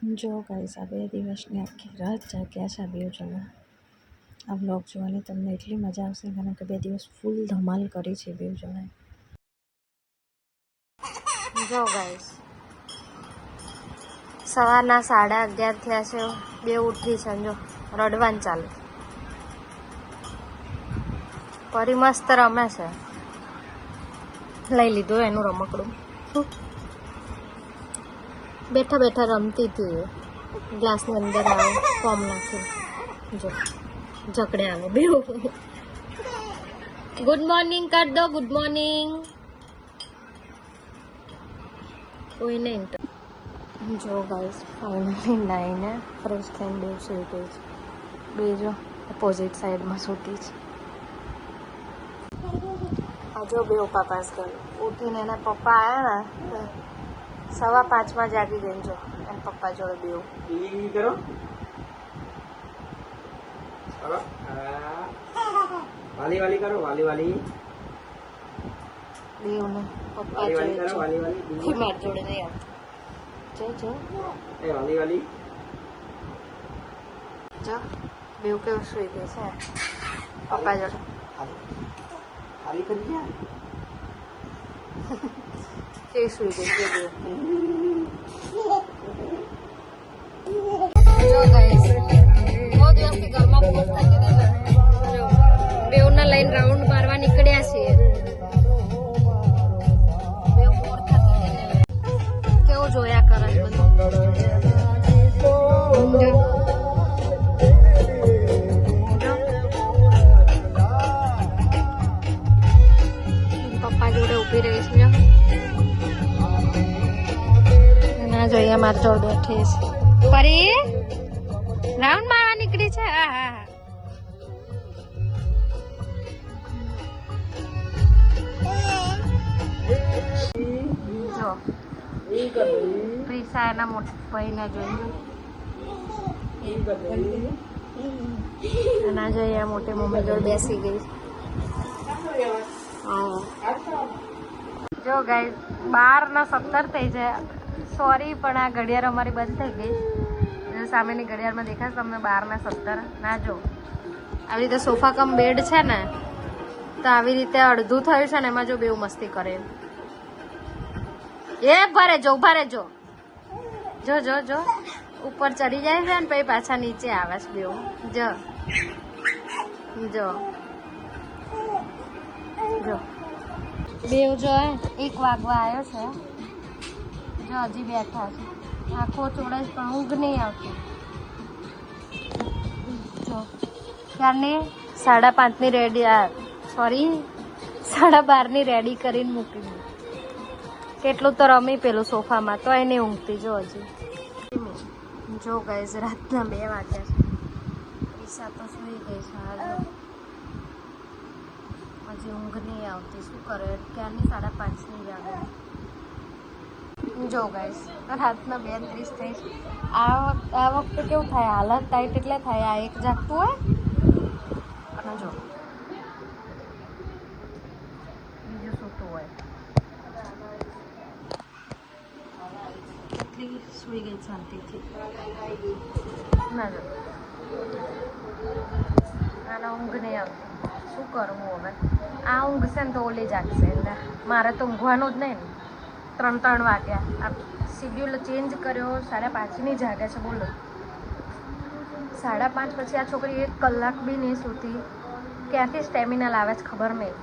જો ગાઈસ આ 2 દિવસની આખી રાત જાગ્યા છે આ 2 જણા. આ વ્લોગ જોવાની તમને એટલી મજા આવશે કારણ કે 2 દિવસ ફૂલ ધમાલ કરી છે 2 જણાએ. જો ગાઈસ સવારના 11:30 થયા છે. 2 ઉઠી છે. જો રડવાનું ચાલુ. પરી મસ્ત રમે છે. લઈ લીધું એનું રમકડું. બેઠા બેઠા રમતી હતી. ગ્લાસની અંદર આવે ફોર્મ નાખી. જો જકડે આવે બે. ગુડ મોર્નિંગ કર દો. Good morning. કોઈ નહીં. જો ગાઈસ ફાઇનલી નાઈને ફ્રેશ થઈને બે સુઈ ગઈ છે. બે જો ઓપોઝિટ સાઈડમાં સૂતી છે. આ જો બે પાપાસ ગયો ઉઠીને એના પપ્પા આવ્યા ને 5:15 જાગી ગઈ. જો એના પપ્પા જોડે બે કરો વાલી વાલી કરો. વાલી વાલી બેવને પપ્પા જોડે માર જોડે નહીં આવતું. જો એ વાલી વાલી જો બેવ કેવું સુઈ ગઈ છે પપ્પા જોડે. ખાલી કરી ગયા કે સુઈ ગઈ છે બેવ. જો ગાઈસ બહુ દિવસથી ઘરમાં પોસ્ટ થતી હતી ને. જો બેવને લઈને રાઉન્ડ મારવા નીકળ્યા છીએ. બેવ બોર થતી હતી ને કેવું જોયા કરે છે બધું. પપ્પા જોડે ઉભી રહી છે. ના જોઈએ મારી જોડે બેઠી છે. પરી રાઉન્ડ મારવા નીકળી છે. હા હા હા. જો પ્રિસા એના મોટા ભાઈને જોયું. ના જોઈએ મોટી મમ્મી જોડે બેસી ગઈ. જો ગાઈસ 12:17 થઈ જાય. સોરી પણ આ ઘડિયાળ અમારી બંધ થઈ ગઈ. સામેની ઘડિયાળમાં દેખાશે તમને 12:17. ના જો આવી રીતે સોફા કમ બેડ છે ને તો આવી રીતે અડધું થયું છે ને એમાં જો બેવ મસ્તી કરે. એ ભરે જો ઉભા રહેજો. જો જો જો ઉપર ચડી જાય છે ને પછી પાછા નીચે આવે છે બેવ. જો જો જો બેવ જો 1 વાગવા આવ્યો છે. જો હજી બેઠા છે. આંખો ચોડે પણ ઊંઘ નહીં આવતી. જો ક્યારની 5:30ની રેડી સોરી 12:30ની રેડી કરીને મૂકી દીધી. કેટલું તો રમી પેલું સોફામાં તો એ નહીં ઊંઘતી. જો હજી જો ગાઈસ રાતના 2 વાગ્યા છે. ઈશા તો સુઈ ગઈ છે. હજી ઊંઘ નહીં આવતી. શું કરે ક્યારની 5:30ની જાગે. જો ગાઈસ રાતના 2:30 થઈ છે. આ વખતે કેવું થાય હાલત ટાઈટ એટલે થાય. આ એક જાગતું હોય અને જો બીજું સૂતું હોય. એટલી સુઈ ગઈ શાંતિથી. ના જો આના ઊંઘ નહીં આવતી. શું કરવું હવે. આ ઊંઘ છે ને તો ઓલી જાગશે. એટલે મારે તો ઊંઘવાનું જ નહીં ને. 3 વાગ્યા. આ શિડ્યુલ ચેન્જ કર્યો. 5:30ની જાગે છે. બોલો 5:30 પછી આ છોકરી 1 કલાક બી નહીં સૂતી. ક્યાંથી સ્ટેમિના લાવે છે ખબર નહીં.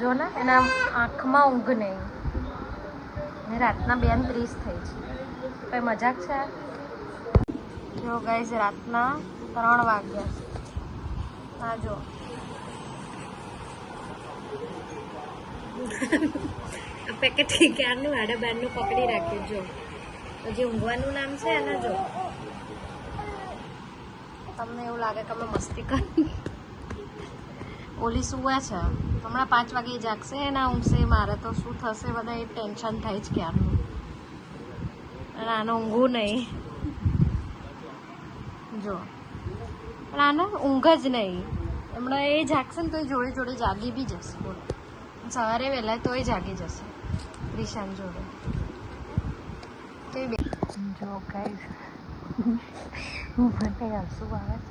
જો ને એના આંખમાં ઊંઘ નહીં. રાતના 2:30 થઈ છે. કઈ મજાક છે. જો ગાઈસ રાતના 3 વાગ્યા. હા જો પેકેટ ક્યારનું 12:30 પકડી રાખ્યું. જો હજી ઊંઘવાનું નામ છે એના. જો તમને એવું લાગે કે અમે મસ્તી કરી. ઓલી સુવા છે હમણાં 5 વાગે જાગશે. એના ઊંઘશે. મારે તો શું થશે બધા એ ટેન્શન થાય છે ક્યારનું. અને આને ઊંઘવું નહીં. જો પણ આને ઊંઘ જ નહીં. હમણાં એ જાગશે ને તો એ જોડે જોડે જાગી બી જશે. બોલો સવારે વહેલા તો એ જાગી જશે રિશાન જોડે. જો ગાઈસ મને હસવું આવે છે.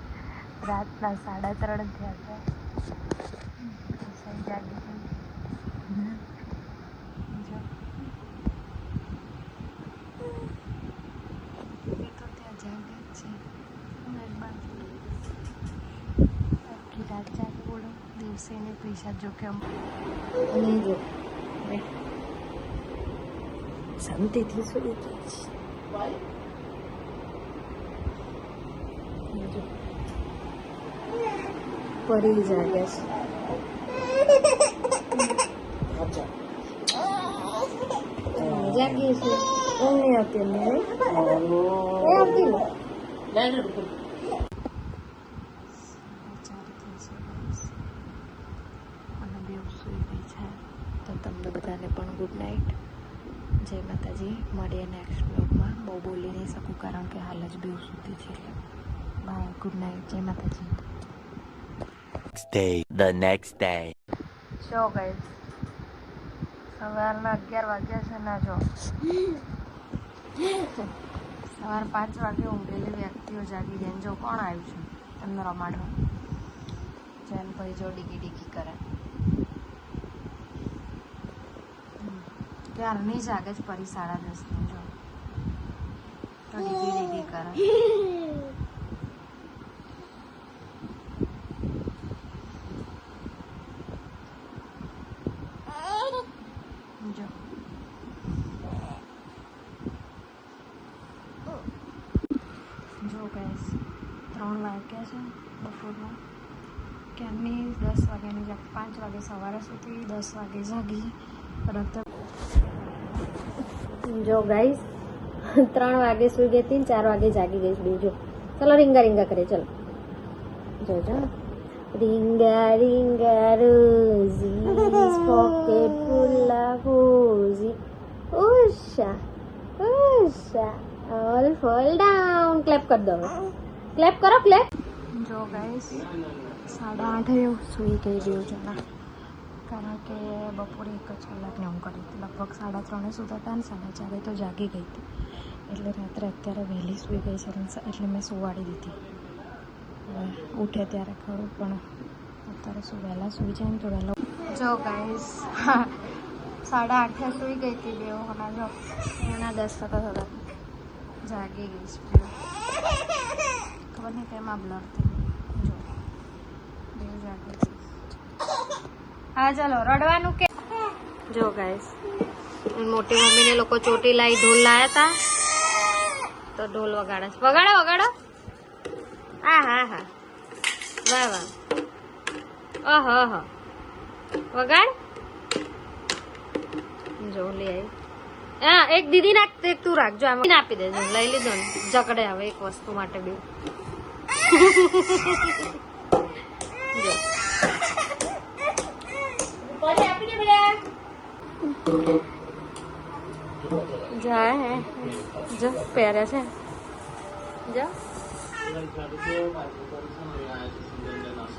રાતના 3:30 થયા છે. જાગી ગઈ. જો એ તો ત્યાં જાગે જ છે. આખી રાત જાગે બોલો. દિવસે એને પૈસા જો કે અને જો શાંતિથી સુઈ ગઈ છે. પરી જાગે છે. જાગી છે. ઊંઘ નહીં આવતી એમને આવતી ને અને બેવ સુઈ ગઈ છે. તો તમને બધાને પણ ગુડ નાઇટ. જય માતાજી. મળીએ નેક્સ્ટ બ્લોગમાં. બહુ બોલી નહીં શકું કારણ કે હાલ જ બેવ સૂતી છે. એટલે બાય, ગુડ નાઇટ, જય માતાજી. The next day. જો ગઈ સવારના 11 વાગ્યા છે ના જો સવાર 5 વાગે ઊંઘેલી વ્યક્તિઓ જાગી જાય. જો કોણ આવ્યું છે તમને રમાડવા? જૈન ભાઈ જો ડીગી કરે. ક્યારની જાગે જ પરી 10:30 જો તો ડીગી કરે. જો ગાઈસ 3 વાગ્યા છે બપોરના. ક્યારની 10 વાગ્યાની 5 વાગે સવારે સુધી 10 વાગે જાગી. જો ગાઈસ 3 વાગે સુઈ ગઈ હતી, 4 વાગે જાગી ગઈ બે. જો ચલો રીંગા કરે. ચલો જો ring a rosy pocket full of rosy ઉષા ઓલ ફોલ ડાઉન. ક્લેપ કર દો. ક્લેપ કરો. જો ગાઈસ 8:30 સુઈ ગઈ બે જણા કારણ કે બપોરે 1 કલાકની ઊંઘ કરી હતી. લગભગ 3:30 સુતા હતા ને 4:30 તો જાગી ગઈ હતી. એટલે રાત્રે અત્યારે વહેલી સુઈ ગઈ છે એટલે મેં સુવાડી દીધી. ઉઠે ત્યારે ખરું પણ અત્યારે વહેલા સુઈ જાય ને તો વહેલા. જો ગાઈસ 8:30 સુઈ ગઈ હતી બે. હમણાં જો એના 10 થતા જાગી ગઈ છે. ખબર નહીં કેમ આ બ્લર થઈ જો બે જાગી ગઈ. હા ચાલો રડવાનું કે. જો ગાઈસ મોટી મમ્મીને લોકો ચોટી લાવી ઢોલ લાયા હતા તો ઢોલ વગાડે છે. વગાડો. હા વાહ ઓહો વગાડ. જો લે આવી. હા એક દીદી નાખ, એક તું રાખજો. આમ આપી દેજો. લઈ લીધો ને જકડે હવે એક વસ્તુ માટે બે. જો જાય હે જો પહેરે છે. જો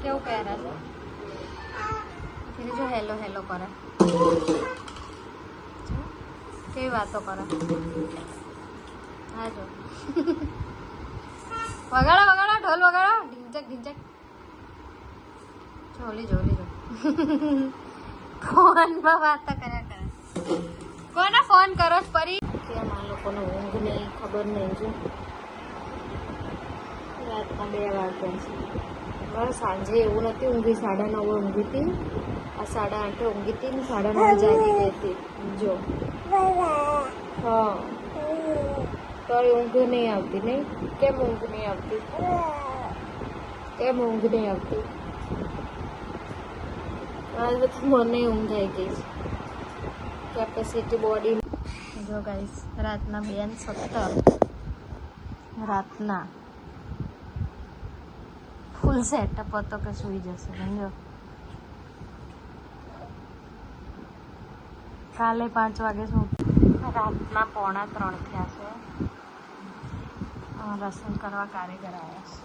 કેવું પહેરે છે. જો હેલો કરે. કેવી વાતો કરે. હા જો વગાડો ઢોલ વગાડો. ઢીંચક જોલી જો ફોનમાં વાતો કર્યા કરે. કોને ફોન કરો પરી? કેમ આ લોકોને ઊંઘ નહીં ખબર નહીં. જો રાતના 2 વાગ્યા છે. બસ સાંજે એવું નથી ઊંઘી. 9:30 ઊંઘી હતી. આ 8:30 ઊંઘી હતી ને 9:30 જાગી ગઈ હતી. જો હા તો ઊંઘ નહીં આવતી નહીં. કેમ ઊંઘ નહીં આવતી? આજ બધું મને ઊંઘ આવી ગઈ છે. Capacity body. જો ગાઈસ રાતના 2:17 રાતના ફૂલ સેટઅપ હતો કે સુઈ જશે. સમજો કાલે 5 વાગે શું રાતના 2:45 થયા છે. રસમ કરવા કારીગર આવ્યા છે.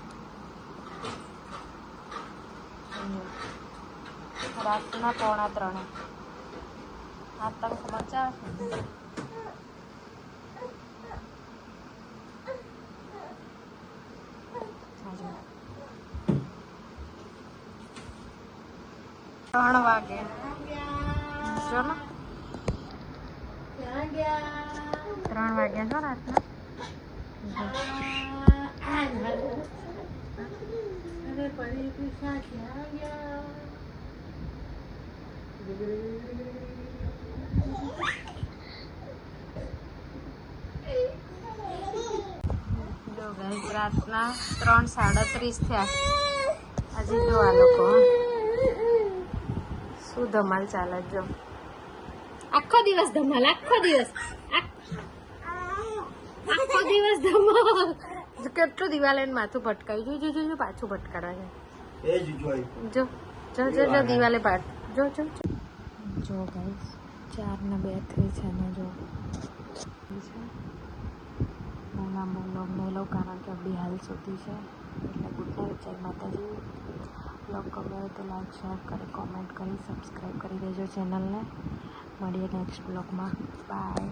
રાતના 2:45 આતંક મચાવે છે. 3 વાગે જો ને 3 વાગ્યા છો રાતના. જો ગાઈસ રાતના 3:37 થયા. હજી જો આ લોકો શું ધમાલ ચાલે. જો આખો દિવસ ધમાલ, આખો દિવસ ધમાલ. કેટલું દિવાલ એને માથું ભટકાવ્યું. જો જો જો પાછું ભટકાડવા છે. જો જો જો જો દિવાલે પાટ. જો જો જો ગાઈસ 4:02 થઈ છે ને જો લાંબો બ્લોગ નહીં લઉં કારણ કે અભી હાલ સુધી છે. એટલે ગુડ નાઇટ, જય માતાજી. બ્લોગ ગમે હોય તો લાઈક શેર કરી કોમેન્ટ કરી સબસ્ક્રાઈબ કરી દેજો ચેનલને. મળીએ નેક્સ્ટ બ્લોગમાં. બાય.